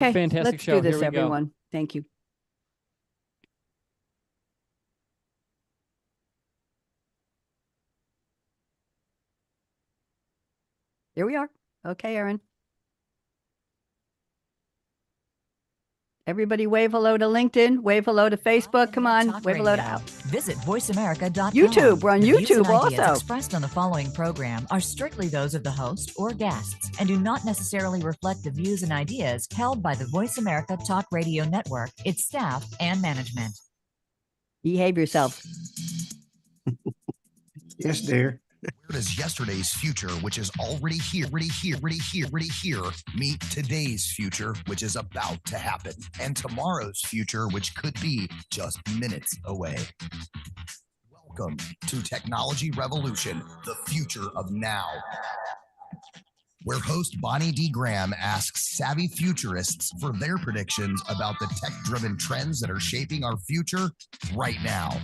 Okay, Fantastic let's show. do this, Here we go. everyone. Thank you. Here we are. Okay, Aaron. Everybody wave hello to LinkedIn, wave hello to Facebook. Come on, Talk wave hello to Radio. Visit voiceamerica.com. YouTube. We're on The views YouTube and ideas also. expressed on the following program are strictly those of the host or guests and do not necessarily reflect the views and ideas held by the Voice America Talk Radio Network, its staff, and management. Behave yourself. Yes, dear. Where does yesterday's future, which is already here, meet today's future, which is about to happen, and tomorrow's future, which could be just minutes away? Welcome to Technology Revolution, the future of now, where host Bonnie D. Graham asks savvy futurists for their predictions about the tech-driven trends that are shaping our future right now.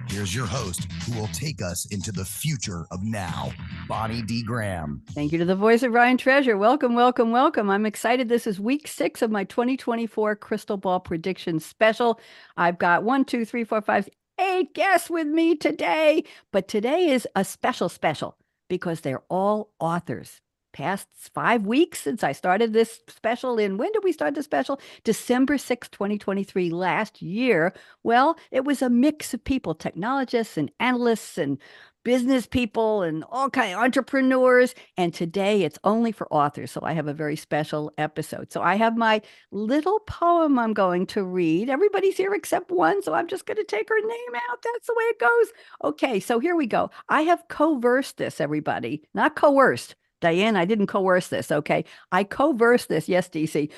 Here's your host, who will take us into the future of now, Bonnie D. Graham. Thank you to the voice of Ryan Treasure. Welcome, welcome, welcome. I'm excited. This is week 6 of my 2024 Crystal Ball Prediction Special. I've got 1, 2, 3, 4, 5, 8 guests with me today. But today is a special because they're all authors. Past 5 weeks since I started this special when did we start the special? December 6, 2023, last year. Well, it was a mix of people, technologists and analysts and business people and all kinds of entrepreneurs. And today it's only for authors. So I have a very special episode. So I have my little poem I'm going to read. Everybody's here except one. So I'm just going to take her name out. That's the way it goes. Okay, so here we go. I have co-versed this, everybody, not coerced. Diann, I didn't coerce this, okay? I co-versed this, yes, DC,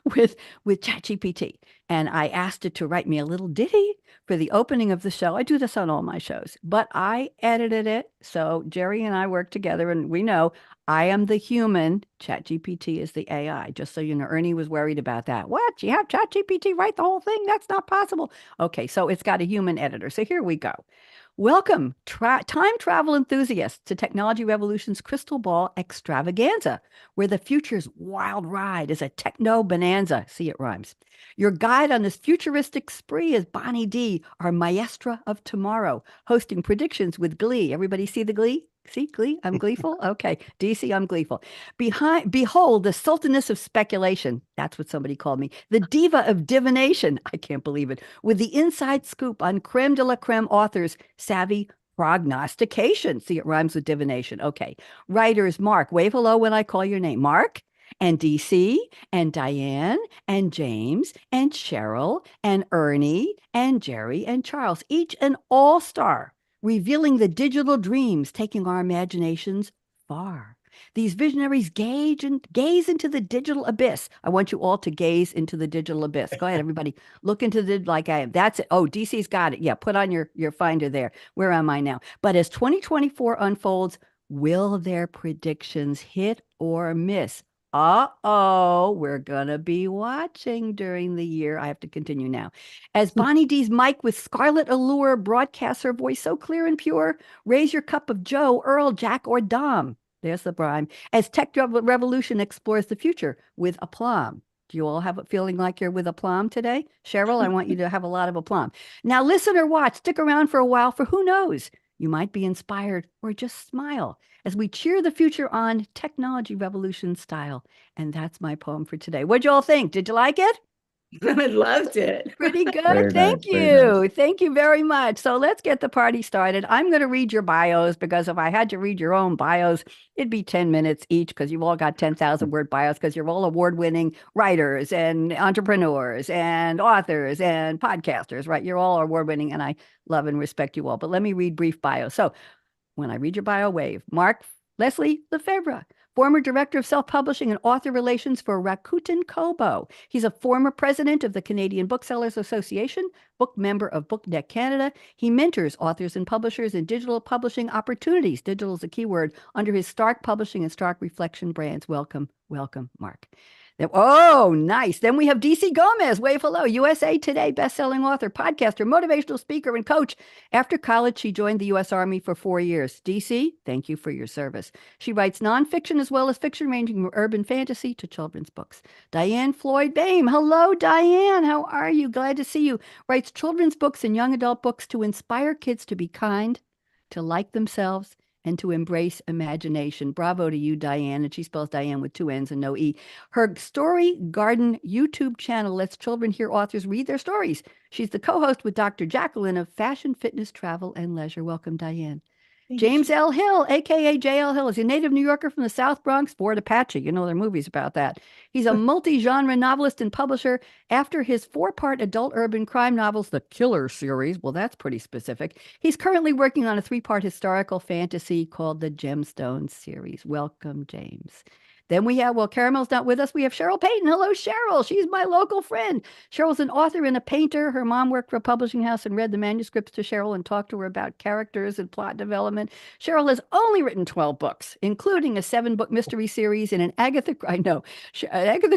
with ChatGPT. And I asked it to write me a little ditty for the opening of the show. I do this on all my shows, but I edited it. So Gerry and I work together, and we know I am the human. ChatGPT is the AI. Just so you know, Ernie was worried about that. What? You have ChatGPT write the whole thing? That's not possible. Okay, so it's got a human editor. So here we go. Welcome, time travel enthusiasts, to Technology Revolution's Crystal Ball Extravaganza, where the future's wild ride is a techno-bonanza. See, it rhymes. Your guide on this futuristic spree is Bonnie D., our Maestra of Tomorrow, hosting predictions with Glee. Everybody see the Glee? See, Glee? I'm gleeful? Okay. DC, I'm gleeful. Behold, the sultaness of speculation. That's what somebody called me. The diva of divination. I can't believe it. With the inside scoop on creme de la creme authors, savvy prognostication. See, it rhymes with divination. Okay. Writers, Mark, wave hello when I call your name. Mark, and DC, and Diann, and James, and Cheryl, and Ernie, and Gerry and Charles, each an all-star, revealing the digital dreams, taking our imaginations far. These visionaries gaze into the digital abyss. I want you all to gaze into the digital abyss. Go ahead, everybody. Look into the, like I am. That's it. Oh, DC's got it. Yeah, put on your finder there. Where am I now? But as 2024 unfolds, will their predictions hit or miss? Uh-oh, we're going to be watching during the year. I have to continue now. As Bonnie D's mic with Scarlett allure broadcasts her voice so clear and pure, raise your cup of Joe, Earl, Jack, or Dom. There's the rhyme. As Tech Revolution explores the future with aplomb. Do you all have a feeling like you're with aplomb today? Cheryl, I want you to have a lot of aplomb. Now listen or watch. Stick around for a while, for who knows? You might be inspired or just smile as we cheer the future on Technology Revolution style. And that's my poem for today. What'd you all think? Did you like it? I loved it. Pretty good. Very Thank nice, you. very nice. Thank you very much. So let's get the party started. I'm going to read your bios because if I had to read your own bios, it'd be 10 minutes each because you've all got 10,000 word bios because you're all award-winning writers and entrepreneurs and authors and podcasters, right? You're all award-winning and I love and respect you all. But let me read brief bios. So when I read your bio, wave. Mark Leslie Lefebvre, former director of self-publishing and author relations for Rakuten Kobo. He's a former president of the Canadian Booksellers Association, book member of BookNet Canada. He mentors authors and publishers in digital publishing opportunities. Digital is a keyword under his Stark Publishing and Stark Reflection brands. Welcome, welcome, Mark. Oh, nice. Then we have DC Gomez. Wave hello. USA Today bestselling author, podcaster, motivational speaker, and coach. After college, she joined the U.S. Army for 4 years. DC, thank you for your service. She writes nonfiction as well as fiction, ranging from urban fantasy to children's books. Diann Floyd Bame. Hello, Diann. How are you? Glad to see you. Writes children's books and young adult books to inspire kids to be kind, to like themselves, and to embrace imagination. Bravo to you, Diann. And she spells Diann with 2 N's and no E. Her Story Garden YouTube channel lets children hear authors read their stories. She's the co-host with Dr. Jacqueline of Fashion, Fitness, Travel, and Leisure. Welcome, Diann. James L. Hill, aka J.L. Hill, is a native New Yorker from the South Bronx, Fort Apache. You know, there are movies about that. He's a multi-genre novelist and publisher. After his 4-part adult urban crime novels, the Killer series, well, that's pretty specific, he's currently working on a 3-part historical fantasy called the Gemstones series. Welcome, James. Then we have, well, Caramel's not with us. We have Cheryl Payton. Hello, Cheryl. She's my local friend. Cheryl's an author and a painter. Her mom worked for a publishing house and read the manuscripts to Cheryl and talked to her about characters and plot development. Cheryl has only written 12 books, including a 7-book mystery series in an Agatha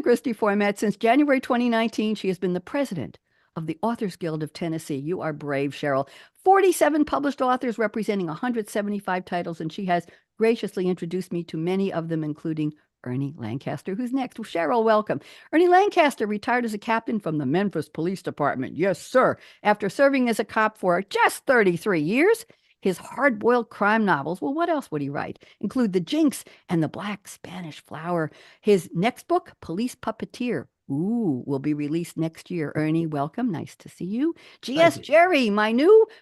Christie format. Since January 2019, she has been the president of the Authors Guild of Tennessee. You are brave, Cheryl. 47 published authors representing 175 titles, and she has graciously introduced me to many of them, including Ernie Lancaster. Who's next? Well, Cheryl, welcome. Ernie Lancaster retired as a captain from the Memphis Police Department. Yes, sir. After serving as a cop for just 33 years, his hard-boiled crime novels, well, what else would he write? Include The Jinx and The Black Spanish Flower. His next book, Police Puppeteer, will be released next year. Ernie, welcome. Nice to see you. G.S. Gerry, one of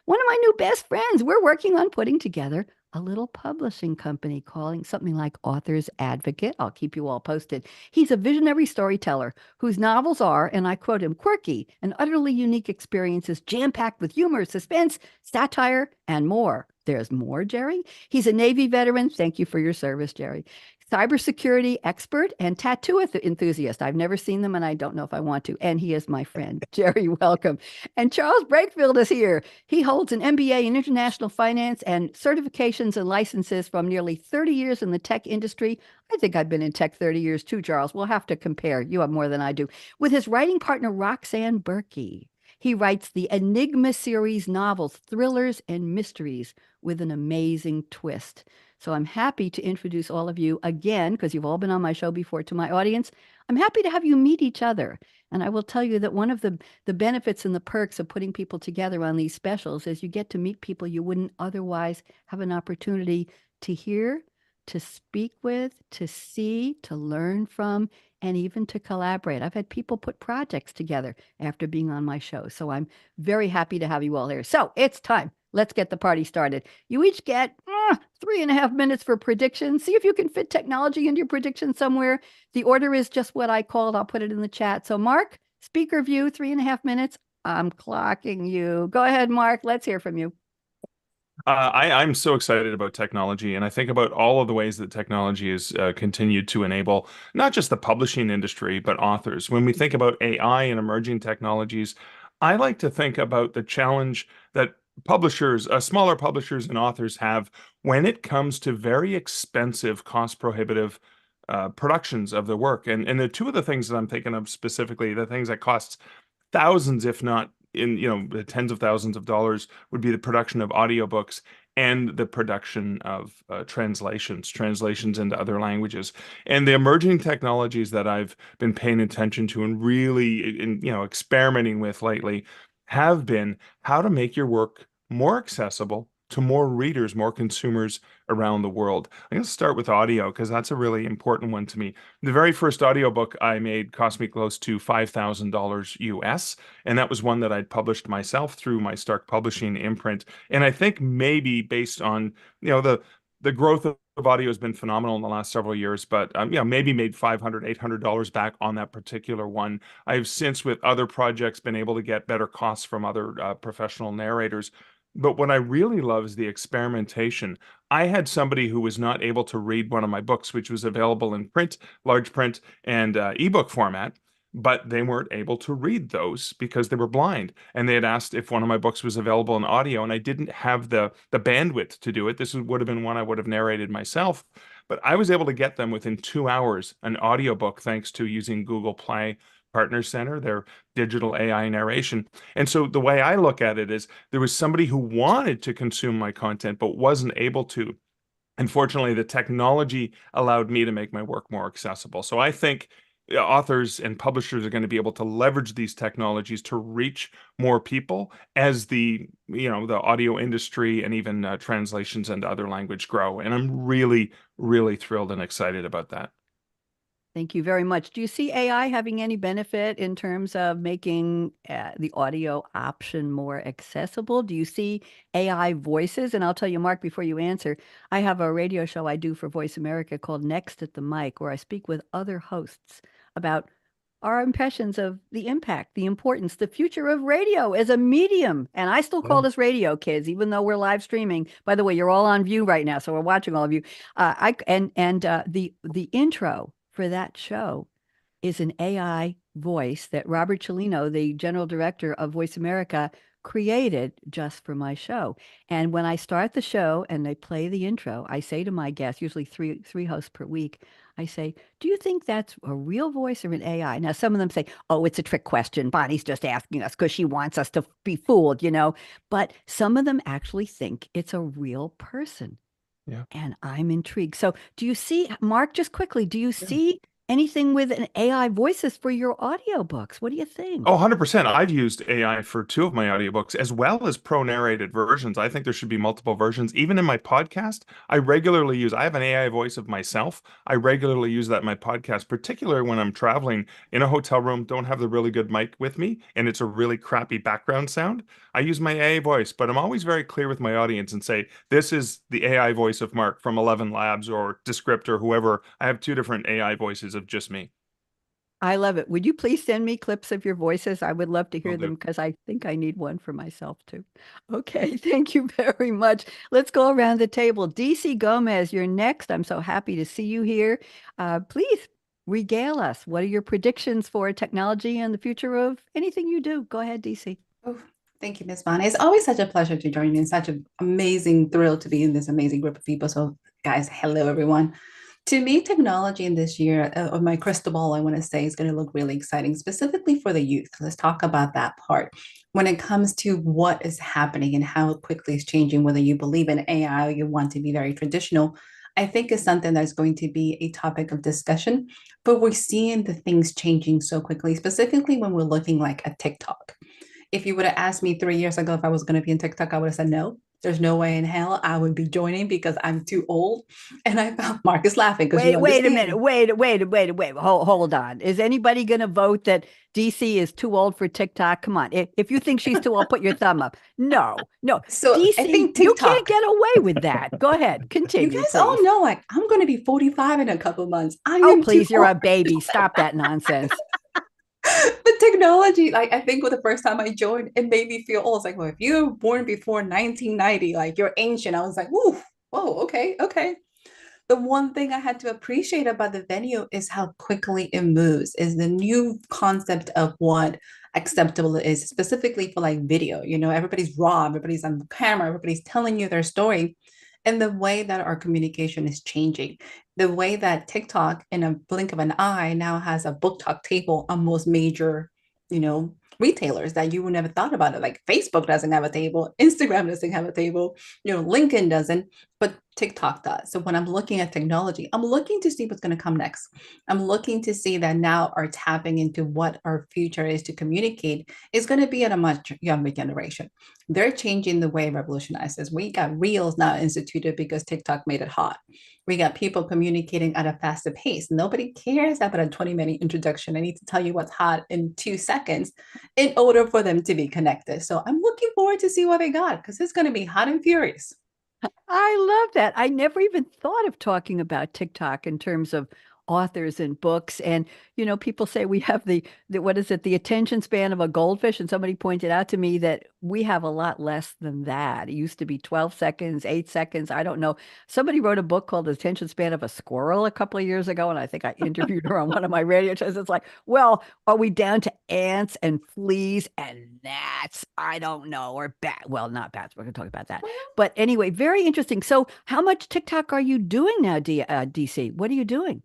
my new best friends. We're working on putting together a little publishing company calling something like Author's Advocate. I'll keep you all posted. He's a visionary storyteller whose novels are, and I quote him, quirky and utterly unique experiences jam-packed with humor, suspense, satire, and more. There's more, Gerry. He's a Navy veteran. Thank you for your service, Gerry. Cybersecurity expert and tattoo enthusiast. I've never seen them and I don't know if I want to. And he is my friend. Gerry, welcome. And Charles Brakefield is here. He holds an MBA in international finance and certifications and licenses from nearly 30 years in the tech industry. I think I've been in tech 30 years too, Charles. We'll have to compare. You have more than I do. With his writing partner, Roxanne Berkey. He writes the Enigma series novels, thrillers, and mysteries with an amazing twist. So I'm happy to introduce all of you again, because you've all been on my show before, to my audience. I'm happy to have you meet each other. And I will tell you that one of the benefits and the perks of putting people together on these specials is you get to meet people you wouldn't otherwise have an opportunity to hear, to speak with, to see, to learn from, and even to collaborate. I've had people put projects together after being on my show. So I'm very happy to have you all here. So it's time. Let's get the party started. You each get 3.5 minutes for predictions. See if you can fit technology into your prediction somewhere. The order is just what I called. I'll put it in the chat. So Mark, speaker view, 3.5 minutes. I'm clocking you. Go ahead, Mark. Let's hear from you. I'm so excited about technology, and I think about all of the ways that technology has continued to enable not just the publishing industry, but authors. When we think about AI and emerging technologies, I like to think about the challenge that publishers, smaller publishers and authors have when it comes to very expensive, cost-prohibitive productions of the work. And the two of the things that I'm thinking of specifically, the things that cost thousands, if not the tens of thousands of dollars, would be the production of audiobooks and the production of translations into other languages. And the emerging technologies that I've been paying attention to and really experimenting with lately have been how to make your work more accessible to more readers, more consumers around the world. I'm going to start with audio because that's a really important one to me. The very first audiobook I made cost me close to $5,000 US, and that was one that I'd published myself through my Stark Publishing imprint. And I think maybe based on the growth of audio has been phenomenal in the last several years, but maybe made $500, $800 back on that particular one. I've since, with other projects, been able to get better costs from other professional narrators. But what I really love is the experimentation. I had somebody who was not able to read one of my books, which was available in print, large print, and ebook format, but they weren't able to read those because they were blind. And they had asked if one of my books was available in audio, and I didn't have the bandwidth to do it. This would have been one I would have narrated myself. but I was able to get them within 2 hours, an audiobook, thanks to using Google Play Partner Center, their digital AI narration. And so the way I look at it is there was somebody who wanted to consume my content, but wasn't able to. Unfortunately, the technology allowed me to make my work more accessible. So I think authors and publishers are going to be able to leverage these technologies to reach more people as the audio industry and even translations into other language grow. And I'm really, really thrilled and excited about that. Thank you very much. Do you see AI having any benefit in terms of making the audio option more accessible? Do you see AI voices? And I'll tell you, Mark, before you answer, I have a radio show I do for Voice America called Next at the Mic, where I speak with other hosts about our impressions of the impact, the importance, the future of radio as a medium. And I still call this radio, kids, even though we're live streaming. By the way, you're all on view right now, so we're watching all of you. The intro for that show is an AI voice that Robert Cellino, the general director of Voice America, created just for my show. And when I start the show and they play the intro, I say to my guests, usually three hosts per week, I say, do you think that's a real voice or an AI? Now, some of them say, oh, it's a trick question. Bonnie's just asking us because she wants us to be fooled, But some of them actually think it's a real person. Yeah. And I'm intrigued. So do you see, Mark, just quickly, do you see anything with an AI voices for your audiobooks? What do you think? Oh, 100%. I've used AI for two of my audiobooks as well as pro-narrated versions. I think there should be multiple versions. Even in my podcast, I have an AI voice of myself. I regularly use that in my podcast, particularly when I'm traveling in a hotel room, don't have the really good mic with me, and it's a really crappy background sound. I use my AI voice, but I'm always very clear with my audience and say, this is the AI voice of Mark from 11 Labs or Descript or whoever. I have two different AI voices of just me. I love it. Would you please send me clips of your voices? I would love to hear Will do. them because I think I need one for myself too. Okay, thank you very much. Let's go around the table. DC Gomez, you're next. I'm so happy to see you here. Please regale us. What are your predictions for technology and the future of anything you do? Go ahead, DC. Oh, thank you, Miss Bonnie. It's always such a pleasure to join you and such an amazing thrill to be in this amazing group of people. So, guys, hello, everyone. To me, technology in this year of my crystal ball, I want to say, is going to look really exciting, specifically for the youth. Let's talk about that part. When it comes to what is happening and how quickly it's changing, whether you believe in AI or you want to be very traditional, I think is something that's going to be a topic of discussion. But we're seeing the things changing so quickly, specifically when we're looking like at TikTok. If you would have asked me 3 years ago if I was going to be in TikTok, I would have said no. There's no way in hell I would be joining because I'm too old. And I found Marcus laughing because Wait a minute. Wait. Hold on. Is anybody going to vote that DC is too old for TikTok? Come on. If you think she's too old, put your thumb up. No. So DC, I think you TikTok, can't get away with that. Go ahead. Continue. you guys please. all know, like, I'm going to be 45 in a couple months. Oh, please, you're a baby. Stop that nonsense. But technology, like, I think with the first time I joined, it made me feel old. It's like, well, if you were born before 1990, like, you're ancient. I was like, whoa, okay. The one thing I had to appreciate about the venue is how quickly it moves, is the new concept of what acceptable is, specifically for like video. Everybody's raw, everybody's on camera, everybody's telling you their story. And the way that our communication is changing, the way that TikTok, in a blink of an eye, now has a book talk table on most major, retailers that you would never thought about it. Like Facebook doesn't have a table, Instagram doesn't have a table, LinkedIn doesn't, but TikTok does. So when I'm looking at technology, I'm looking to see what's going to come next. I'm looking to see that now are tapping into what our future is to communicate is going to be at a much younger generation. They're changing the way revolutionizes. We got reels now instituted because TikTok made it hot. We got people communicating at a faster pace. Nobody cares about a 20-minute introduction. I need to tell you what's hot in 2 seconds in order for them to be connected. So I'm looking forward to see what they got because it's going to be hot and furious. I love that. I never even thought of talking about TikTok in terms of authors and books. And, people say we have what is it, the attention span of a goldfish. And somebody pointed out to me that we have a lot less than that. It used to be 12 seconds, 8 seconds. I don't know. Somebody wrote a book called The Attention Span of a Squirrel a couple of years ago. And I think I interviewed her on one of my radio shows. It's like, well, are we down to ants and fleas and gnats? I don't know. Or well, not bats. We're going to talk about that. But anyway, very interesting. So how much TikTok are you doing now, DC? What are you doing?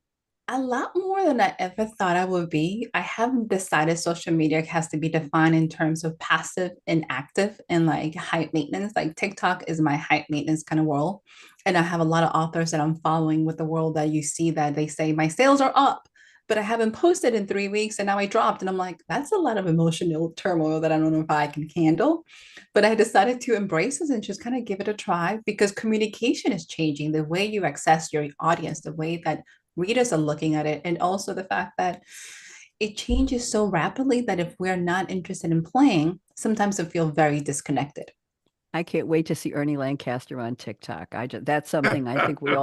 A lot more than I ever thought I would be. I haven't decided social media has to be defined in terms of passive and active and like high maintenance. Like TikTok is my high maintenance kind of world. And I have a lot of authors that I'm following with the world that you see that they say my sales are up, but I haven't posted in 3 weeks and now I dropped. And I'm like, that's a lot of emotional turmoil that I don't know if I can handle. But I decided to embrace this and just kind of give it a try because communication is changing the way you access your audience, the way that readers are looking at it, and also the fact that it changes so rapidly that if we're not interested in playing, sometimes I feel very disconnected. I can't wait to see Ernie Lancaster on TikTok. That's something I think we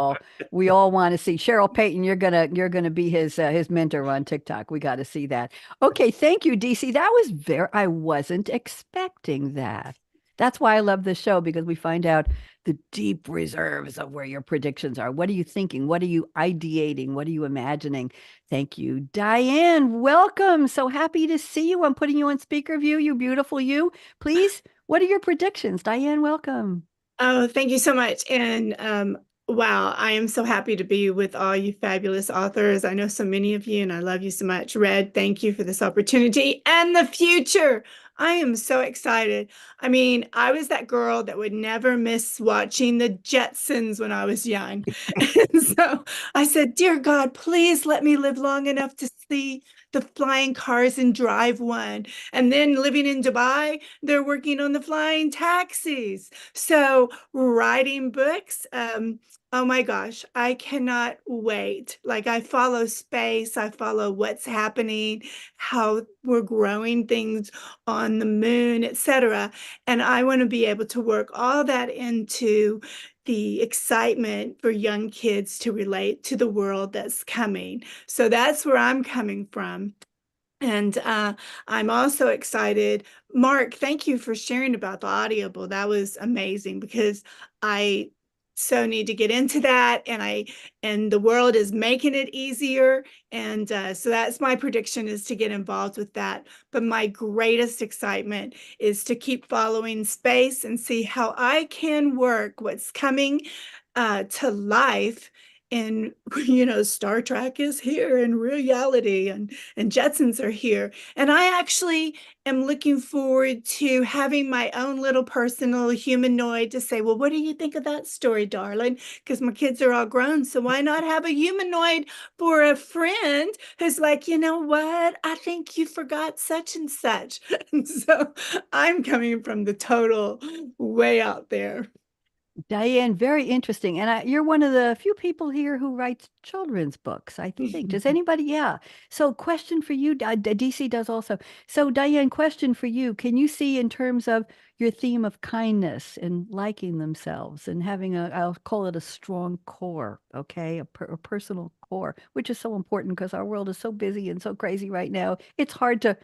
all want to see. Cheryl Payton, you're gonna be his mentor on TikTok. We got to see that. Okay, thank you, DC. That was I wasn't expecting that. That's why I love this show because we find out the deep reserves of where your predictions are. What are you thinking? What are you ideating? What are you imagining? Thank you, Diann. Welcome. So happy to see you. I'm putting you on speaker view. You beautiful you. Please, what are your predictions? Diann, welcome. Oh, thank you so much. And wow, I am so happy to be with all you fabulous authors. I know so many of you and I love you so much. Red, thank you for this opportunity and the future. I am so excited. I mean, I was that girl that would never miss watching the Jetsons when I was young. And so I said, dear God, please let me live long enough to see the flying cars and drive one. And then living in Dubai, they're working on the flying taxis. So writing books, oh my gosh, I cannot wait. Like I follow space, I follow what's happening, how we're growing things on the moon, etc. And I want to be able to work all that into the excitement for young kids to relate to the world that's coming. So that's where I'm coming from. And I'm also excited. Mark, thank you for sharing about the Audible. That was amazing because I so need to get into that, and the world is making it easier. And so that's my prediction, is to get involved with that. But my greatest excitement is to keep following space and see how I can work what's coming to life. And Star Trek is here in reality, and Jetsons are here. And I actually am looking forward to having my own little personal humanoid to say, well, what do you think of that story, darling? Because my kids are all grown, so why not have a humanoid for a friend who's like, you know what? I think you forgot such and such. And so I'm coming from the total way out there. Diann, very interesting. And you're one of the few people here who writes children's books, I think. Does anybody? Yeah. So question for you, DC does also. So Diann, question for you. Can you see in terms of your theme of kindness and liking themselves and having I'll call it a strong core, okay? A personal core, which is so important because our world is so busy and so crazy right now. It's hard to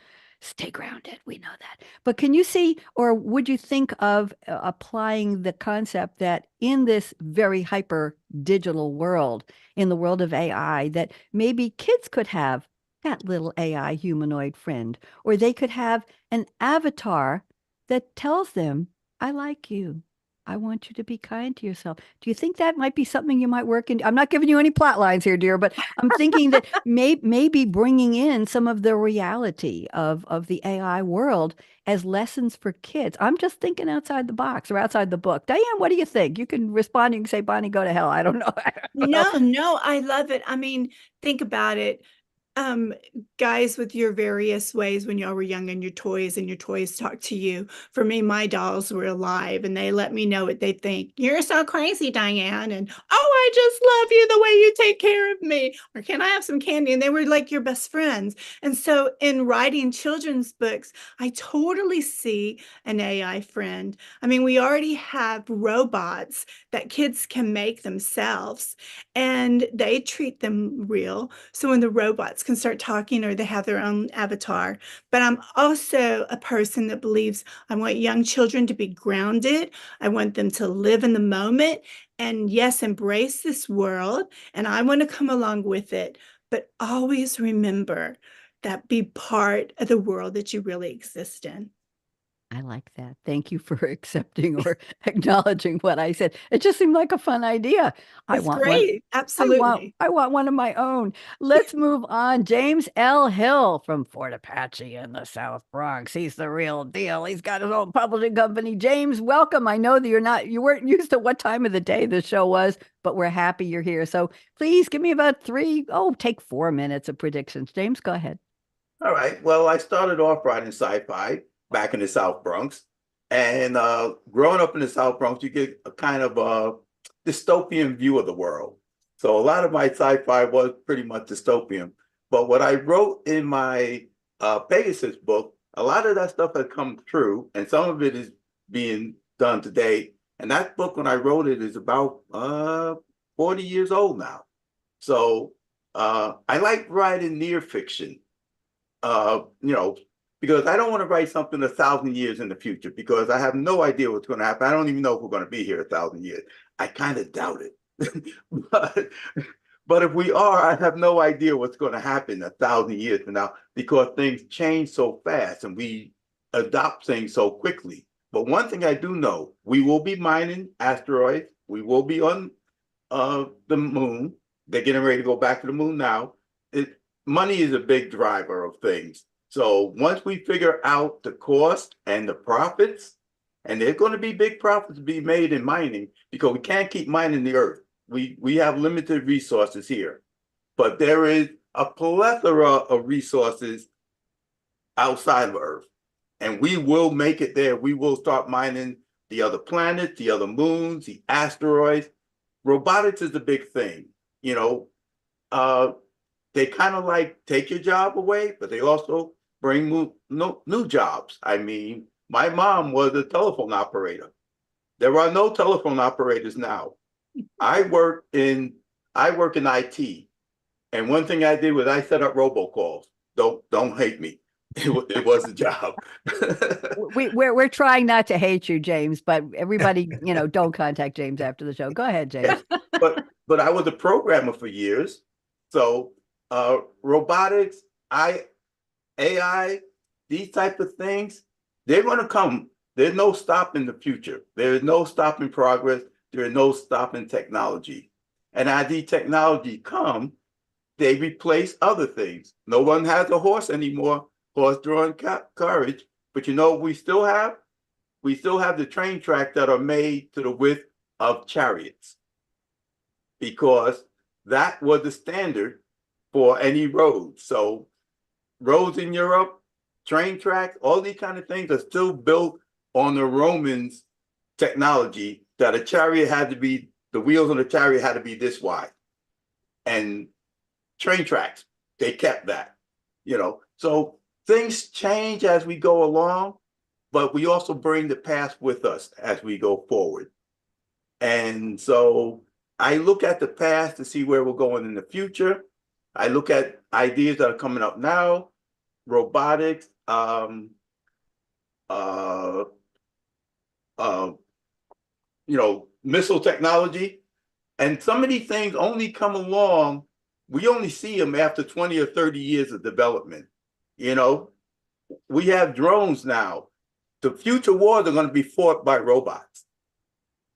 stay grounded. We know that. But can you see, or would you think of applying the concept that in this very hyper digital world, in the world of AI, that maybe kids could have that little AI humanoid friend, or they could have an avatar that tells them, I like you. I want you to be kind to yourself. Do you think that might be something you might work in? I'm not giving you any plot lines here, dear, but I'm thinking that maybe bringing in some of the reality of the AI world as lessons for kids. I'm just thinking outside the box or outside the book. Diann, what do you think? You can respond. You can say, Bonnie, go to hell. I don't know. No, I love it. I mean, think about it. um, guys with your various ways when y'all were young and your toys talk to you. For me, my dolls were alive and they let me know what they think. You're so crazy, Diann. And oh, I just love you the way you take care of me. Or can I have some candy? And they were like your best friends. And so in writing children's books, I totally see an AI friend. I mean, we already have robots that kids can make themselves and they treat them real. So when the robots can start talking or they have their own avatar. But I'm also a person that believes I want young children to be grounded. I want them to live in the moment and, yes, embrace this world. And I want to come along with it. But always remember that be part of the world that you really exist in. I like that. Thank you for accepting or acknowledging what I said. It just seemed like a fun idea. I It's want one. great. Absolutely. I want one of my own. Let's move on. James L. Hill from Fort Apache in the South Bronx. He's the real deal. He's got his own publishing company. James, welcome. I know that you weren't used to what time of the day the show was, but we're happy you're here. So please give me about take 4 minutes of predictions. James, go ahead. All right. Well, I started off writing sci-fi back in the South Bronx. And growing up in the South Bronx, you get a kind of dystopian view of the world. So a lot of my sci-fi was pretty much dystopian. But what I wrote in my Pegasus book, a lot of that stuff has come true, and some of it is being done today. And that book, when I wrote it, is about 40 years old now. So I like writing near fiction. Because I don't want to write something 1,000 years in the future because I have no idea what's going to happen. I don't even know if we're going to be here 1,000 years. I kind of doubt it. but if we are, I have no idea what's going to happen 1,000 years from now because things change so fast and we adopt things so quickly. But one thing I do know, we will be mining asteroids. We will be on the moon. They're getting ready to go back to the moon now. Money is a big driver of things. So once we figure out the cost and the profits, and there's going to be big profits to be made in mining because we can't keep mining the earth. We have limited resources here, but there is a plethora of resources outside of Earth, and we will make it there. We will start mining the other planets, the other moons, the asteroids. Robotics is a big thing, they kind of like take your job away, but they also bring new jobs. I mean, my mom was a telephone operator. There are no telephone operators now. I work in IT, and one thing I did was I set up robocalls. Don't hate me. It was a job. We're trying not to hate you, James, but everybody, don't contact James after the show. Go ahead, James. Yeah, but I was a programmer for years, so. Robotics, AI, these type of things, they're going to come. There's no stopping the future. There is no stopping progress. There is no stopping technology. And as these technology come, they replace other things. No one has a horse anymore, horse-drawn carriage. But we still have the train tracks that are made to the width of chariots because that was the standard for any road. So roads in Europe, train tracks, all these kind of things are still built on the Romans' technology that the wheels on the chariot had to be this wide. And train tracks, they kept that, So things change as we go along, but we also bring the past with us as we go forward. And so I look at the past to see where we're going in the future. I look at ideas that are coming up now, robotics, missile technology. And some of these things only come along, we only see them after 20 or 30 years of development. We have drones now. The future wars are going to be fought by robots.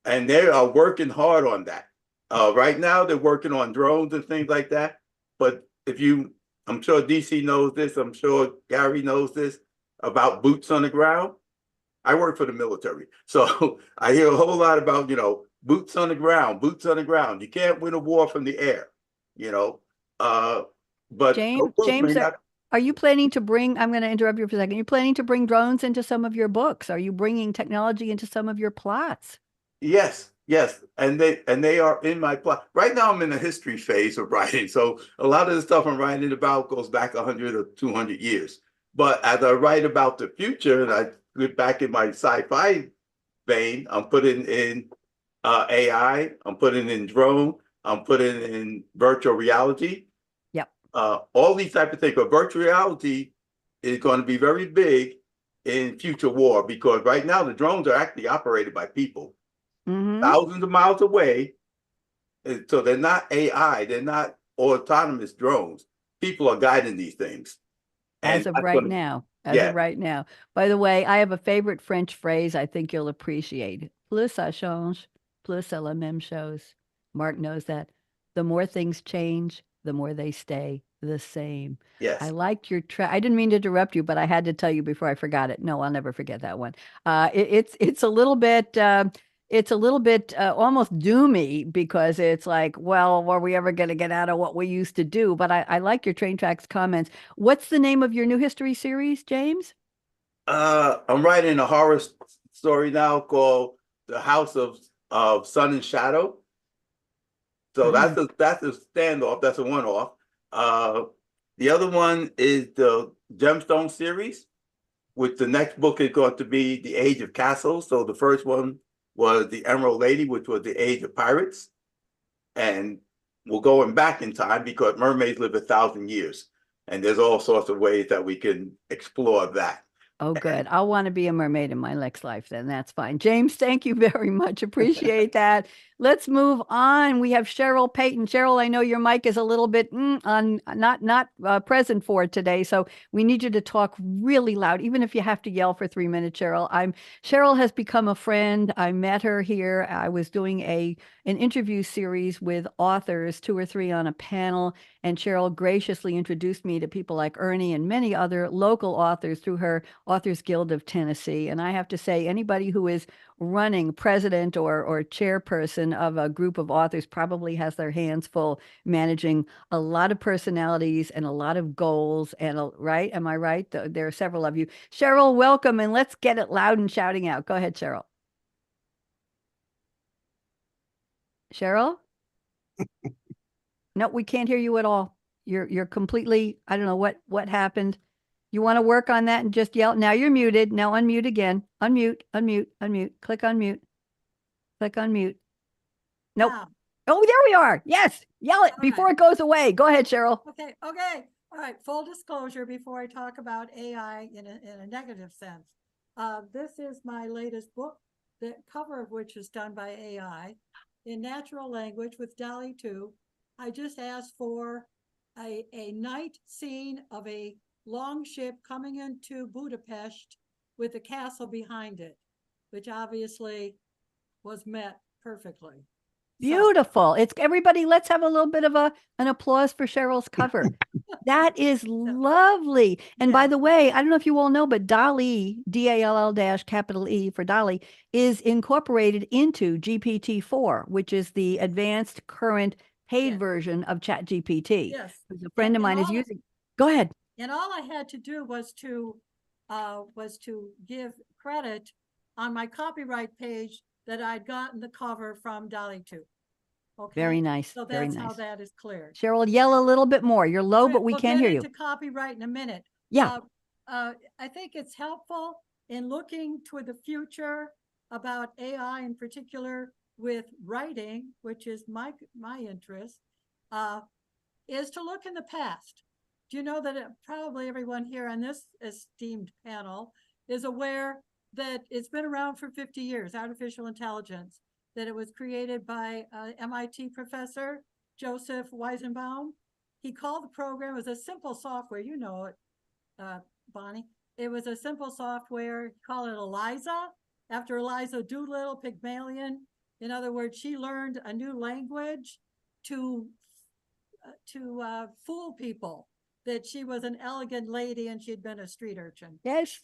And they are working hard on that. Right now, they're working on drones and things like that. But I'm sure DC knows this, I'm sure Gary knows this about boots on the ground. I work for the military. So I hear a whole lot about, boots on the ground, boots on the ground. You can't win a war from the air, but James, those books may James, not. are you planning to bring, I'm going to interrupt you for a second. You're planning to bring drones into some of your books? Are you bringing technology into some of your plots? Yes, yes, and they are in my plot. Right now, I'm in the history phase of writing, so a lot of the stuff I'm writing about goes back 100 or 200 years. But as I write about the future, and I get back in my sci-fi vein, I'm putting in AI, I'm putting in drone, I'm putting in virtual reality, Yep. all these type of things. But virtual reality is going to be very big in future war because right now the drones are actually operated by people thousands of miles away. So they're not AI, they're not autonomous drones. People are guiding these things. As And of that's right gonna, now. As yeah, of right now. By the way, I have a favorite French phrase I think you'll appreciate. Plus ça change, plus c'est la même chose. Mark knows that. The more things change, the more they stay the same. I yes. liked your I didn't mean to interrupt you, but I had to tell you before I forgot it. No, I'll never forget that one. It's a little bit almost doomy because it's like, well, were we ever going to get out of what we used to do? But I like your train tracks comments. What's the name of your new history series, James? I'm writing a horror story now called The House of Sun and Shadow. So that's a standoff, that's a one-off. The other one is the Gemstone series, which the next book is going to be The Age of Castles. So the first one was The Emerald Lady, which was the Age of Pirates. And we're going back in time because mermaids live 1,000 years. And there's all sorts of ways that we can explore that. Oh, good. I'll want to be a mermaid in my next life, then. That's fine. James, thank you very much. Appreciate that. Let's move on. We have Cheryl Payton. Cheryl, I know your mic is a little bit not present for today, so we need you to talk really loud, even if you have to yell for 3 minutes, Cheryl. Cheryl has become a friend. I met her here. I was doing an interview series with authors, 2 or 3 on a panel, and Cheryl graciously introduced me to people like Ernie and many other local authors through her Authors Guild of Tennessee. And I have to say, anybody who is running president or chairperson of a group of authors probably has their hands full managing a lot of personalities and a lot of goals. And right? Am I right? There are several of you. Cheryl, welcome. And let's get it loud and shouting out. Go ahead, Cheryl. Cheryl? No, we can't hear you at all. You're completely, I don't know what happened. You want to work on that and just yell. Now you're muted. Now unmute again. Unmute, unmute, unmute. Click unmute. Click unmute. Nope. Now. Oh, there we are. Yes. Yell it before it goes away. Go ahead, Cheryl. Okay. All right. Full disclosure before I talk about AI in a negative sense. This is my latest book, the cover of which is done by AI in natural language with DALL-E 2. I just asked for a night scene of a long ship coming into Budapest with a castle behind it, which obviously was met perfectly. Beautiful. It's everybody. Let's have a little bit of an applause for Cheryl's cover. That is lovely. And by the way, I don't know if you all know, but DALL-E, DALL-E for DALL-E, is incorporated into GPT-4, which is the advanced current paid version of ChatGPT. Yes. A friend of mine is using. Go ahead. And all I had to do was to give credit on my copyright page that I'd gotten the cover from DALL-E 2. Okay. Very nice. So Very that's nice. how that is clear. Cheryl, yell a little bit more. You're low, but we can hear you. We'll get into copyright in a minute. Yeah. I think it's helpful in looking toward the future about AI in particular with writing, which is my interest, is to look in the past. Do you know that probably everyone here on this esteemed panel is aware that it's been around for 50 years, artificial intelligence, that it was created by MIT professor Joseph Weizenbaum. He called the program, it was a simple software, you know it, Bonnie. It was a simple software, call it Eliza, after Eliza Doolittle, Pygmalion. In other words, she learned a new language to fool people that she was an elegant lady and she'd been a street urchin. Yes.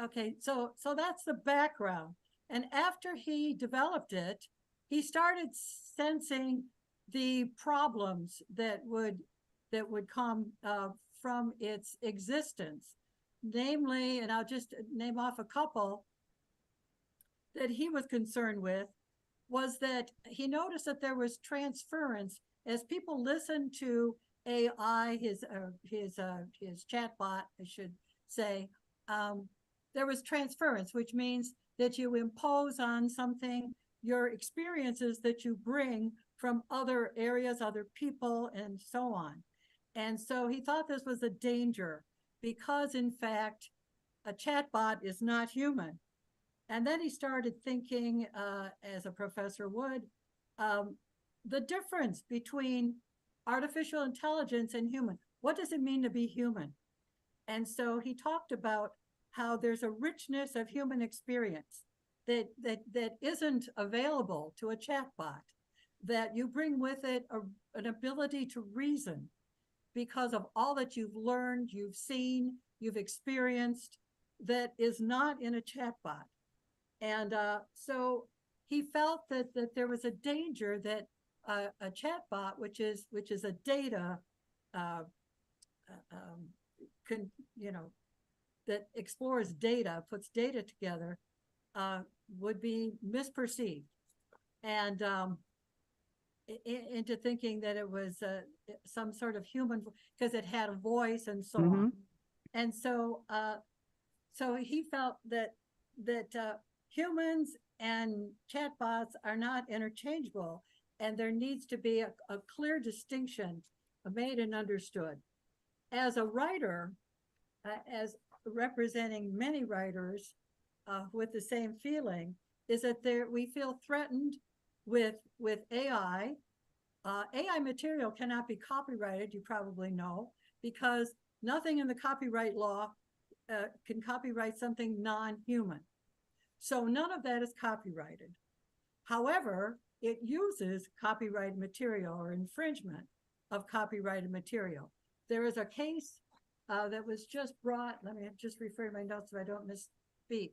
Okay, so that's the background. And after he developed it, he started sensing the problems that would that would come from its existence. Namely, and I'll just name off a couple that he was concerned with, was that he noticed that there was transference as people listened to AI, his chatbot, I should say. There was transference, which means that you impose on something your experiences that you bring from other areas, other people, and so on. And so he thought this was a danger because, in fact, a chatbot is not human. And then he started thinking, as a professor would, the difference between artificial intelligence and human. What does it mean to be human? And so he talked about how there's a richness of human experience that isn't available to a chatbot, that you bring with it an ability to reason because of all that you've learned, you've seen, you've experienced, that is not in a chatbot. And so he felt that there was a danger that a chatbot, which is a data, that explores data, puts data together, would be misperceived, and into thinking that it was some sort of human, because it had a voice and so on. And so, so he felt that humans and chatbots are not interchangeable, and there needs to be a clear distinction made and understood. As a writer, as representing many writers with the same feeling, is that we feel threatened with AI. AI material cannot be copyrighted, you probably know, because nothing in the copyright law can copyright something non-human. So none of that is copyrighted. However, it uses copyrighted material or infringement of copyrighted material. There is a case that was just brought, let me just refer to my notes so I don't misspeak,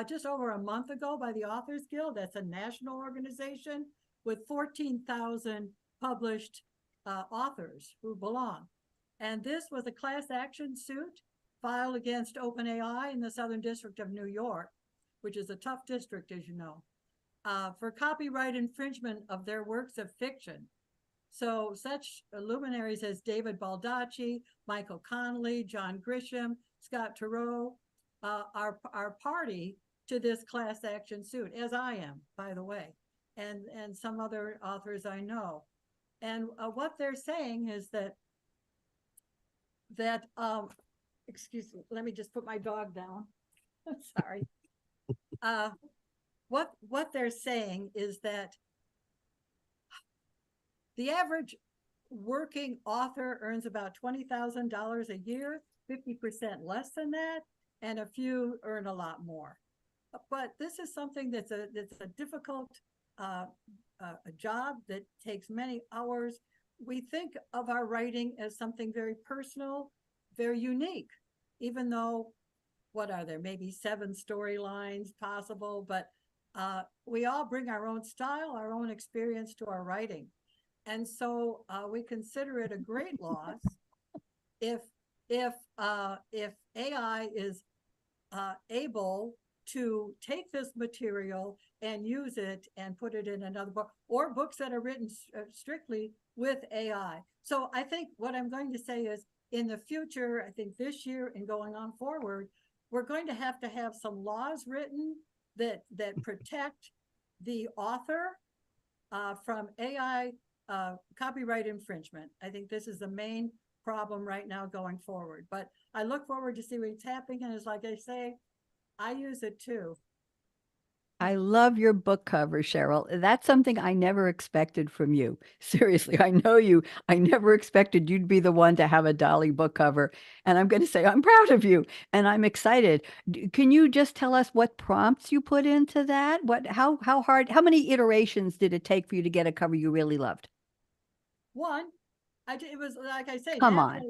just over a month ago by the Authors Guild. That's a national organization with 14,000 published authors who belong. And this was a class action suit filed against OpenAI in the Southern District of New York, which is a tough district, as you know, for copyright infringement of their works of fiction. So such luminaries as David Baldacci, Michael Connolly, John Grisham, Scott Turow are party to this class action suit, as I am, by the way, and some other authors I know. And what they're saying is that excuse me, let me just put my dog down. Sorry. What they're saying is that the average working author earns about $20,000 a year, 50% less than that, and a few earn a lot more. But this is something that's a difficult a job that takes many hours. We think of our writing as something very personal, very unique, even though, what are there, maybe 7 storylines possible, but we all bring our own style, our own experience to our writing. And so we consider it a great loss if AI is able to take this material and use it and put it in another book, or books that are written strictly with AI. So I think what I'm going to say is, in the future, I think this year and going on forward, we're going to have some laws written that protect the author from AI copyright infringement. I think this is the main problem right now going forward. But I look forward to see what's happening. And it's like I say, I use it too. I love your book cover, Cheryl. That's something I never expected from you. Seriously, I know you. I never expected you'd be the one to have a Dolly book cover. And I'm going to say I'm proud of you and I'm excited. Can you just tell us what prompts you put into that? How hard, how many iterations did it take for you to get a cover you really loved? One, it was, like I say, Come on.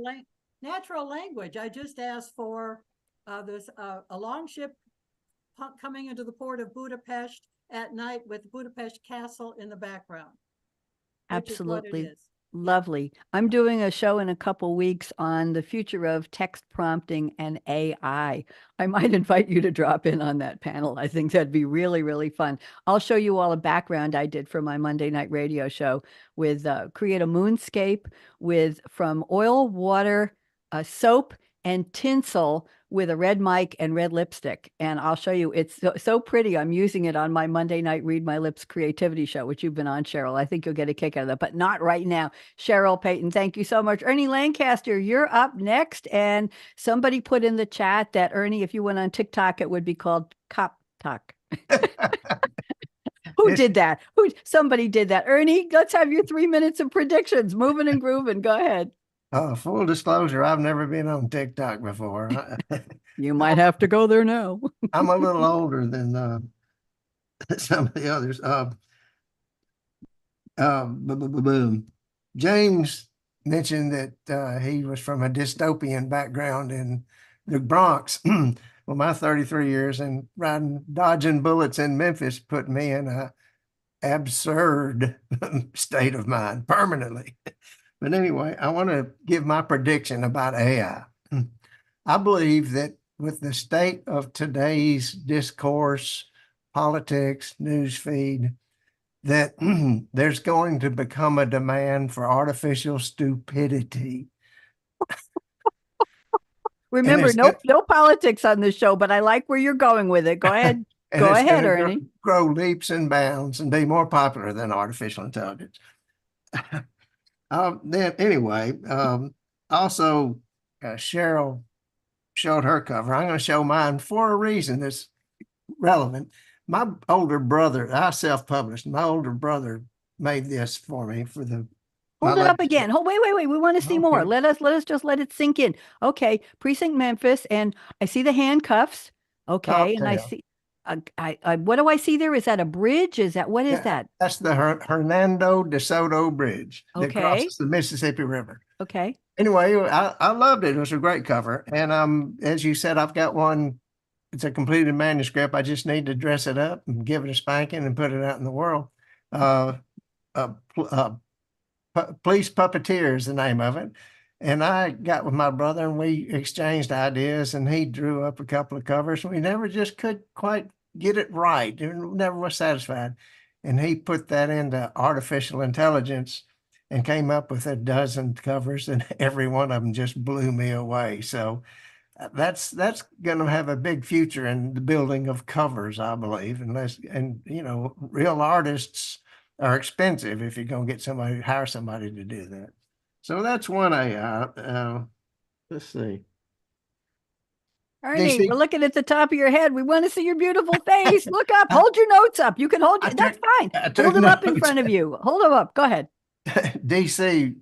natural language. I just asked for this a longship coming into the port of Budapest at night with Budapest Castle in the background. Absolutely Lovely. I'm doing a show in a couple weeks on the future of text prompting and AI. I might invite you to drop in on that panel. I think that'd be really, really fun. I'll show you all a background I did for my Monday night radio show with create a moonscape with from oil, water, soap, and tinsel with a red mic and red lipstick. And I'll show you, it's so pretty. I'm using it on my Monday night Read My Lips creativity show, which you've been on, Cheryl. I think you'll get a kick out of that, but not right now. Cheryl Payton, thank you so much. Ernie Lancaster, you're up next. And somebody put in the chat that, Ernie, if you went on TikTok, it would be called Cop Talk. Who did that? Somebody did that. Ernie, let's have your 3 minutes of predictions. Moving and grooving. Go ahead. Full disclosure, I've never been on TikTok before. You might have to go there now. I'm a little older than some of the others. Boom. James mentioned that he was from a dystopian background in the Bronx. Well, my 33 years and dodging bullets in Memphis put me in a absurd state of mind permanently. But anyway, I want to give my prediction about AI. I believe that with the state of today's discourse, politics, news feed, that there's going to become a demand for artificial stupidity. Remember, no politics on this show, but I like where you're going with it. Go ahead. Go ahead, Ernie. Grow leaps and bounds and be more popular than artificial intelligence. Also, Cheryl showed her cover. I'm going to show mine for a reason that's relevant. My older brother, I self-published. My older brother made this for me for the. Hold it up again. Wait. We want to see more. Let us just let it sink in. Okay, Precinct Memphis, and I see the handcuffs. Okay, and I see. What do I see there? Is that a bridge? Is that what is that? That's the Hernando de Soto Bridge that crosses the Mississippi River. Okay. Anyway, I loved it. It was a great cover, and as you said, I've got one. It's a completed manuscript. I just need to dress it up and give it a spanking and put it out in the world. Police Puppeteer is the name of it. And I got with my brother and we exchanged ideas and he drew up a couple of covers. We never just could quite get it right. It never was satisfied. And he put that into artificial intelligence and came up with a dozen covers and every one of them just blew me away. So that's going to have a big future in the building of covers, I believe, and real artists are expensive if you're going to hire somebody to do that. So that's one AI. Let's see. Ernie, we're looking at the top of your head. We want to see your beautiful face. Look up. Hold your notes up. You can hold it. That's fine. Hold them up in front of you. Hold them up. Go ahead. DC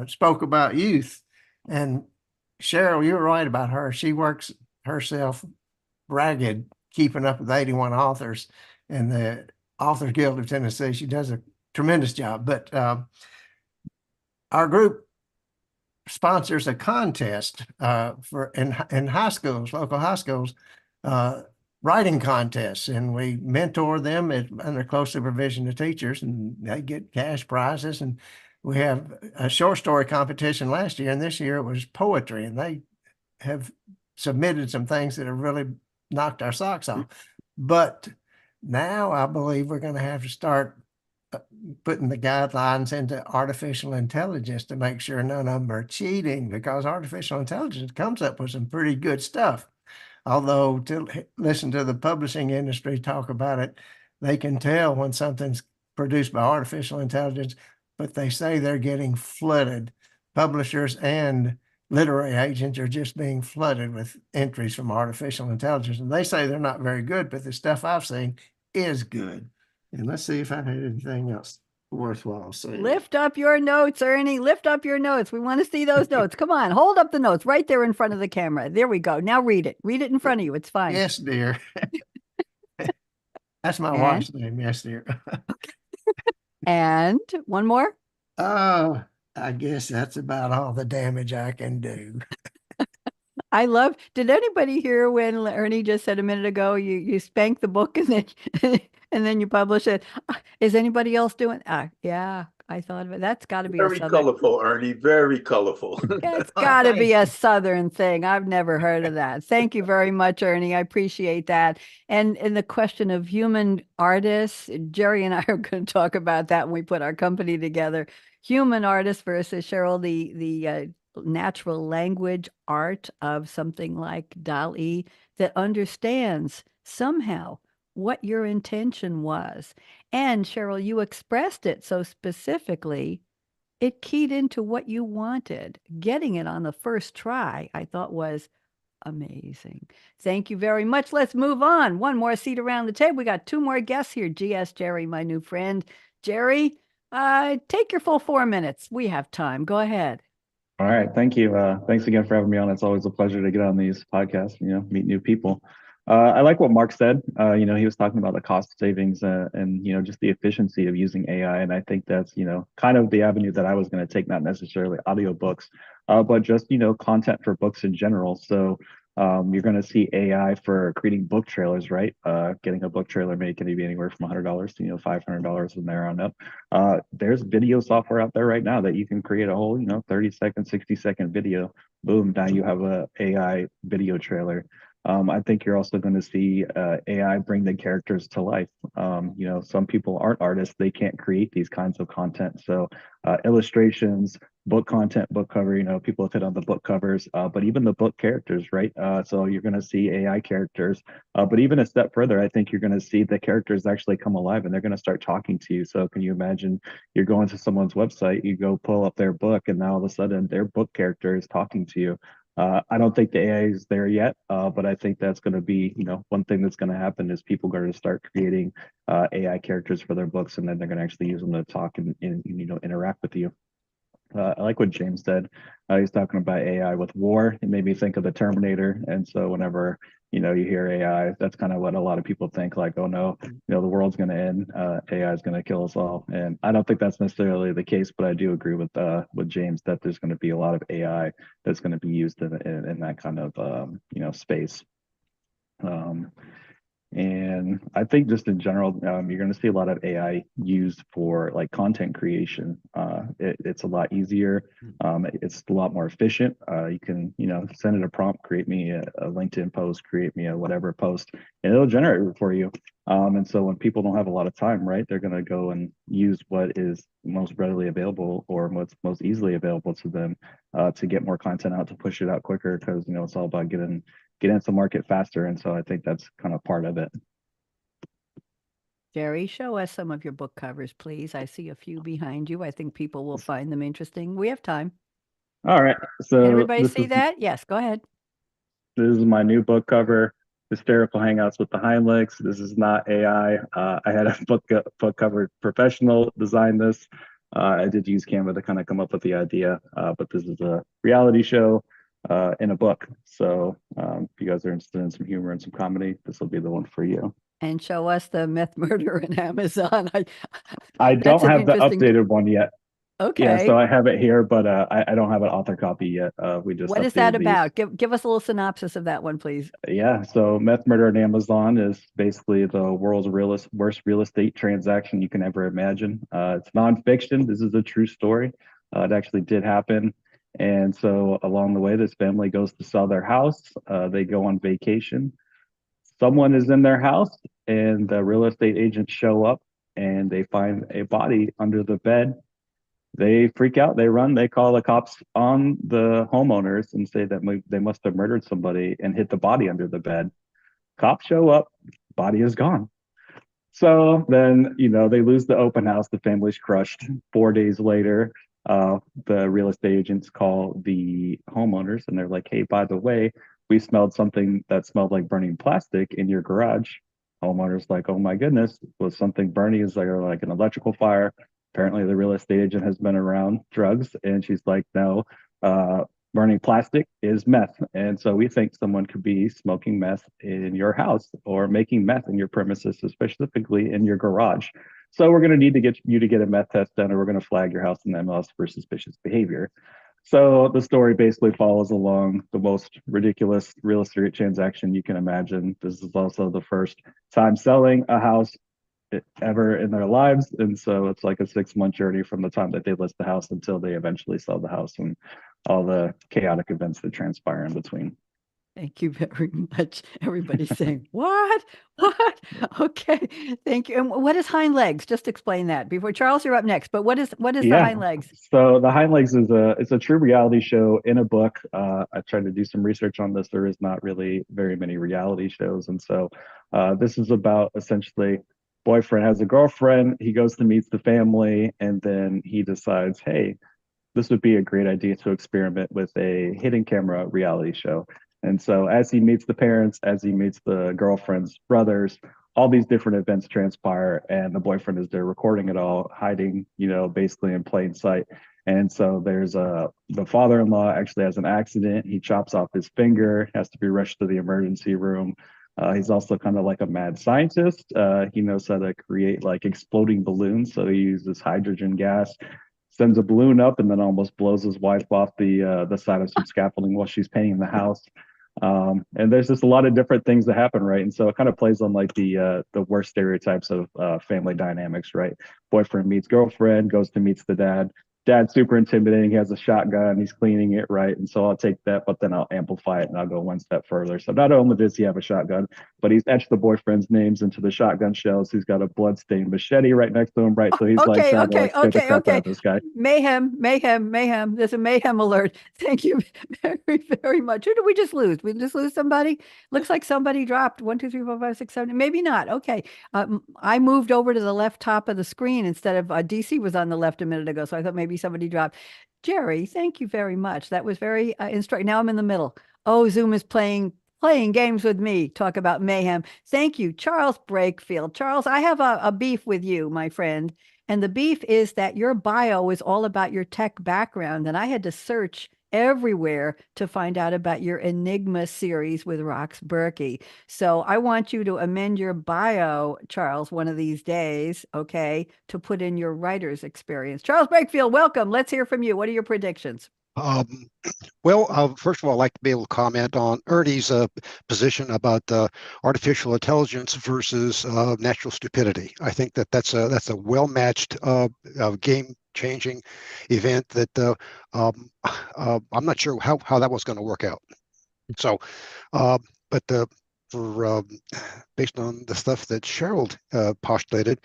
spoke about youth. And Cheryl, you're right about her. She works herself ragged, keeping up with 81 authors and the Authors Guild of Tennessee. She does a tremendous job. But our group sponsors a contest in high schools, local high schools, writing contests, and we mentor them under close supervision of teachers, and they get cash prizes. And we have a short story competition last year, and this year it was poetry, and they have submitted some things that have really knocked our socks off. But now I believe we're going to have to start putting the guidelines into artificial intelligence to make sure none of them are cheating, because artificial intelligence comes up with some pretty good stuff. Although to listen to the publishing industry talk about it, they can tell when something's produced by artificial intelligence, but they say they're getting flooded. Publishers and literary agents are just being flooded with entries from artificial intelligence. And they say they're not very good, but the stuff I've seen is good. And let's see if I had anything else worthwhile saying. Lift up your notes, Ernie. Lift up your notes. We want to see those notes. Come on, hold up the notes right there in front of the camera. There we go. Now read it. Read it in front of you. It's fine. Yes, dear. That's my wife's name. Yes, dear. And one more? Oh, I guess that's about all the damage I can do. Did anybody hear when Ernie just said a minute ago, you spank the book and then and then you publish it? Is anybody else doing? Yeah. I thought of it. That's got to be a Very Southern. colorful, Ernie. Very colorful. It's got to be a Nice. Southern thing. I've never heard of that. Thank you very much, Ernie. I appreciate that. And in the question of human artists, Gerry and I are going to talk about that when we put our company together. Human artists versus Cheryl, the natural language art of something like DALL-E that understands somehow what your intention was. And Cheryl, you expressed it so specifically, it keyed into what you wanted. Getting it on the first try, I thought was amazing. Thank you very much. Let's move on. One more seat around the table. We got two more guests here. GS Gerry, my new friend. Gerry, take your full 4 minutes. We have time. Go ahead. All right, thank you. Thanks again for having me on. It's always a pleasure to get on these podcasts, meet new people. I like what Mark said. He was talking about the cost savings and just the efficiency of using AI. And I think that's, kind of the avenue that I was going to take, not necessarily audiobooks, but just, content for books in general. So you're going to see AI for creating book trailers, right? Getting a book trailer made can be anywhere from $100 to, $500 from there on up. There's video software out there right now that you can create a whole, 30-second, 60-second video. Boom, now you have a AI video trailer. I think you're also going to see AI bring the characters to life. Some people aren't artists. They can't create these kinds of content. So illustrations, book content, book cover, people have hit on the book covers, but even the book characters, right? So you're going to see AI characters, but even a step further, I think you're going to see the characters actually come alive and they're going to start talking to you. So can you imagine you're going to someone's website, you go pull up their book and now all of a sudden their book character is talking to you. I don't think the AI is there yet, but I think that's going to be, one thing that's going to happen is people are going to start creating AI characters for their books, and then they're going to actually use them to talk and interact with you. I like what James said. He's talking about AI with war. It made me think of the Terminator. And so whenever, you hear AI, that's kind of what a lot of people think, like, oh no, the world's going to end. AI is going to kill us all. And I don't think that's necessarily the case, but I do agree with James that there's going to be a lot of AI that's going to be used in that kind of, space. And I think just in general, you're going to see a lot of AI used for like content creation. It's a lot easier. It's a lot more efficient. You can, send it a prompt, create me a LinkedIn post, create me a whatever post, and it'll generate it for you. And so when people don't have a lot of time, right, they're going to go and use what is most readily available or what's most easily available to them to get more content out, to push it out quicker, because, it's all about getting into market faster. And so I think that's kind of part of it. Gerry, show us some of your book covers, please. I see a few behind you. I think people will find them interesting. We have time. All right. So can everybody see that? Yes, go ahead. This is my new book cover, Hysterical Hangouts with the Heimlichs. This is not AI. I had a book cover professional design this. I did use Canva to kind of come up with the idea, but this is a reality show in a book. So if you guys are interested in some humor and some comedy, this will be the one for you. And show us the Myth, Murder, and Amazon. I don't have the updated one yet. Okay. Yeah, so I have it here, but I don't have an author copy yet. We just What is that about? Give us a little synopsis of that one, please. Yeah, so Myth, Murder, and Amazon is basically the world's worst real estate transaction you can ever imagine. It's nonfiction. This is a true story. It actually did happen. And so along the way, this family goes to sell their house. They go on vacation. Someone is in their house, and the real estate agents show up, and they find a body under the bed. They freak out. They run. They call the cops on the homeowners and say that they must have murdered somebody and hid the body under the bed. Cops show up. Body is gone. So then, they lose the open house. The family's crushed. 4 days later, the real estate agents call the homeowners and they're like, hey, by the way, we smelled something that smelled like burning plastic in your garage. Homeowners like, oh my goodness, was something burning? Is there like an electrical fire? Apparently the real estate agent has been around drugs, and she's like, no, burning plastic is meth. And so we think someone could be smoking meth in your house or making meth in your premises, specifically in your garage. So we're going to need to get you to get a meth test done, or we're going to flag your house in the MLS for suspicious behavior. So the story basically follows along the most ridiculous real estate transaction you can imagine. This is also the first time selling a house ever in their lives. And so it's like a 6-month journey from the time that they list the house until they eventually sell the house and all the chaotic events that transpire in between. Thank you very much. Everybody's saying, what? What? Okay. Thank you. And what is hind legs? Just explain that before. Charles, you're up next. But what is the hind legs? So the hind legs is it's a true reality show in a book. I tried to do some research on this. There is not really very many reality shows. And so this is about essentially boyfriend has a girlfriend. He goes to meet the family, and then he decides, hey, this would be a great idea to experiment with a hidden camera reality show. And so as he meets the parents, as he meets the girlfriend's brothers, all these different events transpire, and the boyfriend is there recording it all, hiding, basically in plain sight. And so there's the father-in-law actually has an accident. He chops off his finger, has to be rushed to the emergency room. He's also kind of like a mad scientist. He knows how to create like exploding balloons. So he uses hydrogen gas, sends a balloon up, and then almost blows his wife off the side of some scaffolding while she's painting the house. And there's just a lot of different things that happen, right? And so it kind of plays on like the worst stereotypes of family dynamics, right? Boyfriend meets girlfriend, goes to meets the dad. Dad's super intimidating. He has a shotgun. He's cleaning it, right? And so I'll take that, but then I'll amplify it and I'll go one step further. So not only does he have a shotgun, but he's etched the boyfriend's names into the shotgun shells. He's got a bloodstained machete right next to him, right? So he's like trying to scare the crap out of this guy. Mayhem. There's a mayhem alert. Thank you very, very much. Who did we just lose? We just lose somebody? Looks like somebody dropped 1, 2, 3, 4, 5, 6, 7. Maybe not. Okay. I moved over to the left top of the screen instead of DC was on the left a minute ago. So I thought maybe somebody dropped. Gerry, thank you very much. That was very instructive. Now I'm in the middle. Oh, Zoom is playing games with me. Talk about mayhem. Thank you, Charles Brakefield. Charles, I have a beef with you, my friend. And the beef is that your bio is all about your tech background. And I had to search everywhere to find out about your Enigma series with Rox Berkey. So I want you to amend your bio, Charles, one of these days, okay, to put in your writer's experience. Charles Brakefield, welcome. Let's hear from you. What are your predictions? First of all, I'd like to be able to comment on Ernie's position about artificial intelligence versus natural stupidity. I think that's a well-matched game-changing event that I'm not sure how that was going to work out. So, based on the stuff that Cheryl postulated,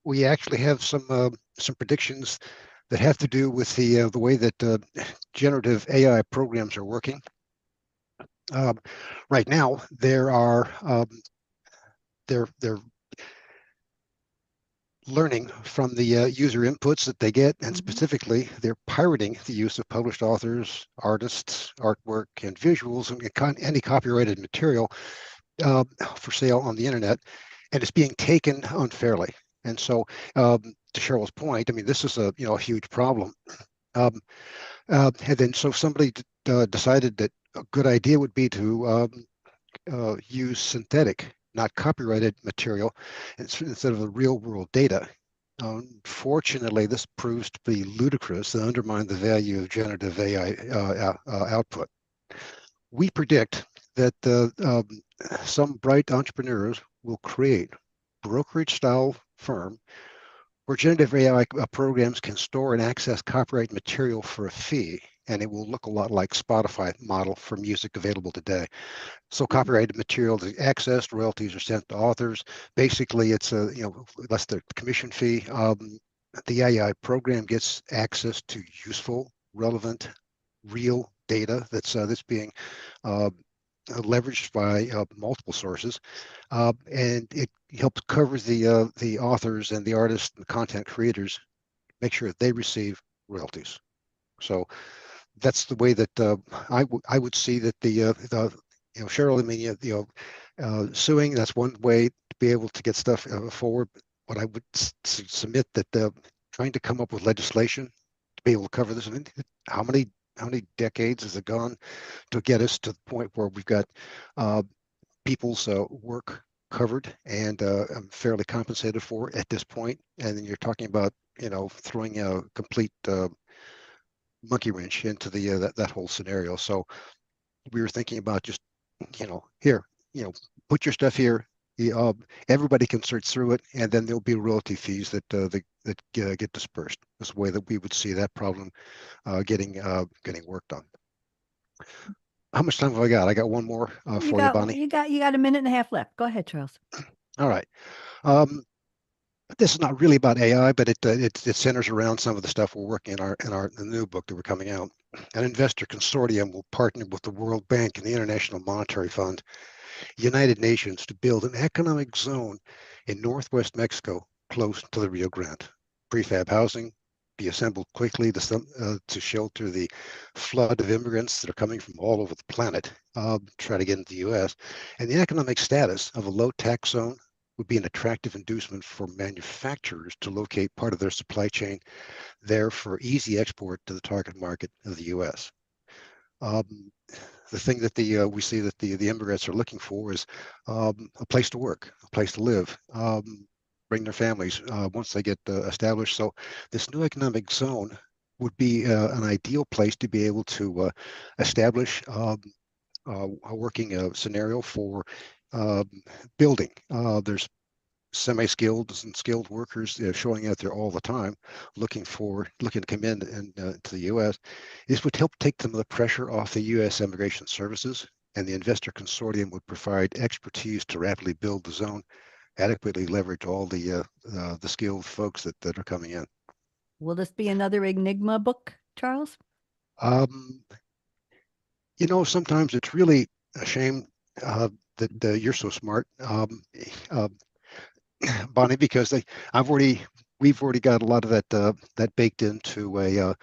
we actually have some predictions that have to do with the way that generative AI programs are working. Right now, they're learning from the user inputs that they get, and specifically, they're pirating the use of published authors, artists, artwork, and visuals, and any copyrighted material for sale on the internet, and it's being taken unfairly. And so, to Cheryl's point, I mean, this is a huge problem. And then so somebody decided that a good idea would be to use synthetic, not copyrighted material instead of the real world data. Unfortunately, this proves to be ludicrous and undermine the value of generative AI output. We predict that some bright entrepreneurs will create brokerage-style firm where generative AI programs can store and access copyright material for a fee, and it will look a lot like Spotify model for music available today. So copyrighted material is accessed, royalties are sent to authors. Basically, it's less the commission fee. The AI program gets access to useful, relevant, real data that's being leveraged by multiple sources, and it helps cover the authors and the artists and the content creators, make sure they receive royalties. So that's the way that I would see that the Cheryl, I mean, suing, that's one way to be able to get stuff forward. But I would submit that trying to come up with legislation to be able to cover this. I mean, how many decades has it gone to get us to the point where we've got people's work covered and fairly compensated for at this point? And then you're talking about throwing a complete monkey wrench into the that whole scenario. So we were thinking about just here, put your stuff here. everybody can search through it, and then there'll be royalty fees that get dispersed. That's the way that we would see that problem getting worked on. How much time have I got? I got one more for you, Bonnie. You got a minute and a half left. Go ahead, Charles. All right. This is not really about AI, but it centers around some of the stuff we're working in the new book that we're coming out. An investor consortium will partner with the World Bank and the International Monetary Fund, United Nations, to build an economic zone in northwest Mexico close to the Rio Grande. Prefab housing be assembled quickly to shelter the flood of immigrants that are coming from all over the planet, try to get into the U.S. And the economic status of a low tax zone would be an attractive inducement for manufacturers to locate part of their supply chain there for easy export to the target market of the U.S. The thing that we see that the immigrants are looking for is a place to work, a place to live, bring their families once they get established. So this new economic zone would be an ideal place to be able to establish a working scenario for building. There's semi-skilled and skilled workers showing out there all the time, looking to come in to the U.S. This would help take some of the pressure off the U.S. immigration services, and the investor consortium would provide expertise to rapidly build the zone, adequately leverage all the skilled folks that are coming in. Will this be another Enigma book, Charles? Sometimes it's really a shame that you're so smart, Bonnie, because we've already got a lot of that baked into a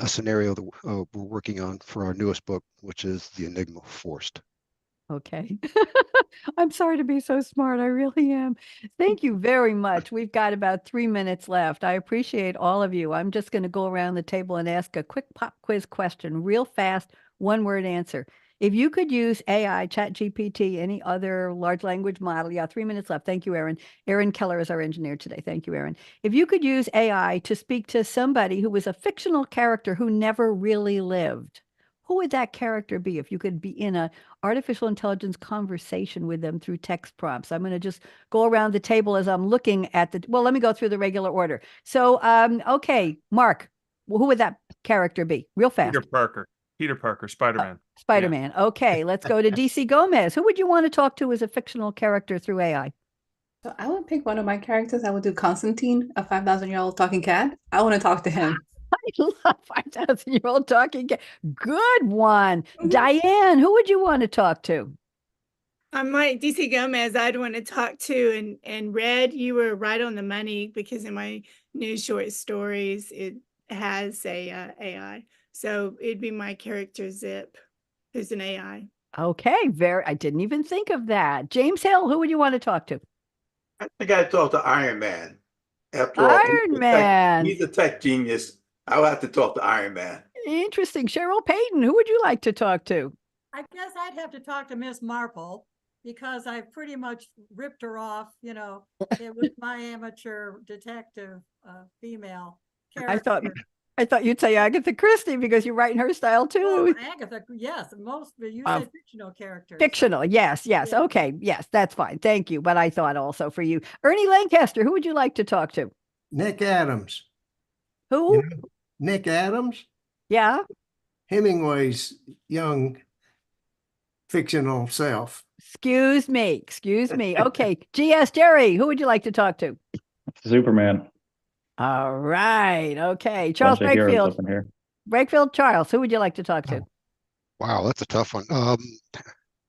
scenario that we're working on for our newest book, which is The Enigma Forced. Okay. I'm sorry to be so smart. I really am. Thank you very much. We've got about 3 minutes left. I appreciate all of you. I'm just going to go around the table and ask a quick pop quiz question, real fast, one-word answer. If you could use AI, ChatGPT, any other large language model, 3 minutes left. Thank you, Aaron. Aaron Keller is our engineer today. Thank you, Aaron. If you could use AI to speak to somebody who was a fictional character who never really lived, who would that character be if you could be in a artificial intelligence conversation with them through text prompts? I'm going to just go around the table as I'm looking at let me go through the regular order. So, okay, Mark, who would that character be? Real fast. Peter Parker, Spider-Man. Spider-Man. Yeah. Okay, let's go to DC Gomez. Who would you want to talk to as a fictional character through AI? So I would pick one of my characters. I would do Constantine, a 5,000-year-old talking cat. I want to talk to him. I love 5,000-year-old talking cat. Good one. Diann, who would you want to talk to? I'm like DC Gomez, I'd want to talk to, and Red, you were right on the money, because in my new short stories, it has a AI. So it'd be my character Zip, who's an AI. Okay, I didn't even think of that. James Hill, who would you want to talk to? I think I'd talk to Iron Man. After all, Iron Man. He's a tech genius. I'll have to talk to Iron Man. Interesting. Cheryl Payton, who would you like to talk to? I guess I'd have to talk to Miss Marple, because I pretty much ripped her off. It was my amateur detective female character. I thought you'd say Agatha Christie, because you're writing her style too. Oh, Agatha, yes, you say fictional characters. Fictional, yes. Yeah. Okay, yes, that's fine. Thank you. But I thought also for you, Ernie Lancaster, who would you like to talk to? Nick Adams. Who? Nick Adams. Yeah. Hemingway's young fictional self. Excuse me. Okay. G.S. Gerry, who would you like to talk to? Superman. All right. Okay. Charles Brakefield. Brakefield Charles, who would you like to talk to? Wow, that's a tough one.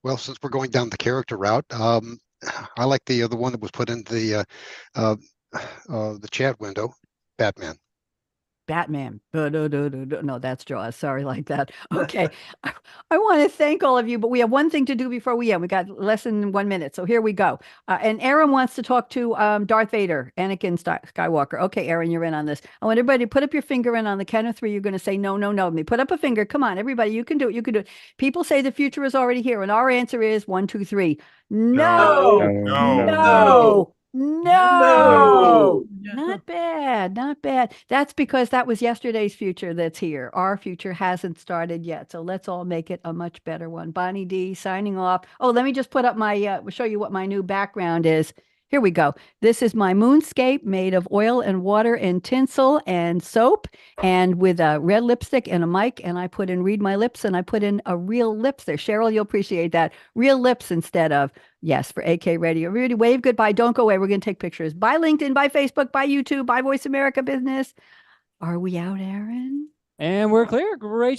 Well, since we're going down the character route, I like the one that was put in the chat window, Batman. Batman. No, that's Jaws. Sorry, like that. Okay. I want to thank all of you, but we have one thing to do before we end. We got less than 1 minute. So here we go. And Aaron wants to talk to Darth Vader, Anakin Skywalker. Okay, Aaron, you're in on this. I want everybody to put up your finger in on the count of 3. You're going to say no, no, no. Me. Put up a finger. Come on, everybody. You can do it. You can do it. People say the future is already here. And our answer is 1, 2, 3. No. No. No, No. not bad, not bad. That's because that was yesterday's future that's here. Our future hasn't started yet. So let's all make it a much better one. Bonnie D signing off. Oh, let me just put up my, show you what my new background is. Here we go. This is my moonscape made of oil and water and tinsel and soap and with a red lipstick and a mic. And I put in Read My Lips and I put in a real lips there. Cheryl, you'll appreciate that. Real lips instead of, yes, for AK Radio. Everybody wave goodbye. Don't go away. We're going to take pictures. Bye LinkedIn, bye Facebook, bye YouTube, bye Voice America Business. Are we out, Aaron? And we're clear. Great show.